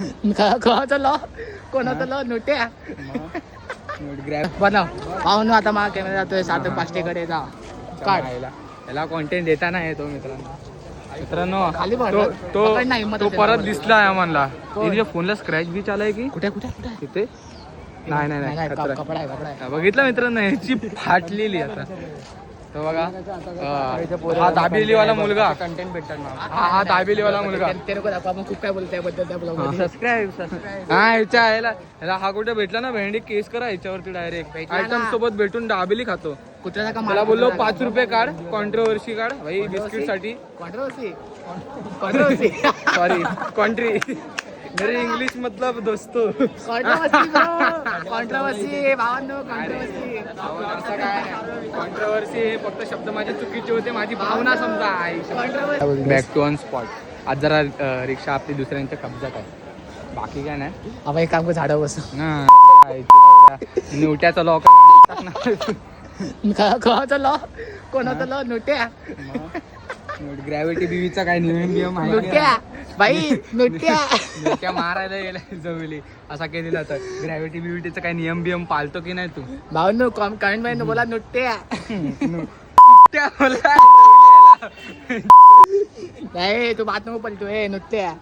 कोणाचा कोणाचा लॉ नोट्या बनव पाहून आता मला कॅमेरा जातोय सात पाचटेकडे जा काढ याला कॉन्टेंट देता नाही तो मित्रांनो खाली तो परत दिसला आम्हाला फोनला स्क्रॅच बी आलाय की कुठे कुठे कुठे तिथे नाही कपडा आहे बघितलं मित्रांनो याची फाटलेली आता तो बघा हा दाबेलीवाला मुलगा कंटेंट भेटतात हा दाबेलीवाला मुलगा खूप काय बोलतो त्याबद्दल त्या ब्लॉग सबस्क्राईब हा ह्याला हा कुठे भेटला ना भेंडी केस करा ह्याच्यावरती डायरेक्ट आयटम सोबत भेटून दाबेली खातो कुत्र्याचा का मला बोललो 5 रुपये काढ कॉन्ट्रोवर्सी काढ भाई बिस्किट साठी कॉन्ट्रोवर्सी सॉरी कॉन्ट्री मेरे इंग्लिश मतलब दोस्तो कॉन्ट्रोवर्सी भावांनो कॉन्ट्रोवर्सी हे फक्त शब्द माझे चुकीचे होते माझी भावना समजा बॅक टू ऑन स्पॉट आज जरा रिक्षा आपली दुसऱ्यांच्या कब्जात आहे बाकी काय नाही आपण एक काम कर झाडा बस नोट्याचा लॉक कोणाचा लॉ नोट्या ग्रॅव्हिटी बीवीचा काय नियम नोट्या बाई नोट्या मारायला गेला जवळी असा केलेला तर ग्रॅव्हिटी बिव्हिटीचा काय नियम बियम पाळतो की नाही तू भावनो कमेंट मध्ये बोला नोट्या नाही तू बात नको पलटो नोट्या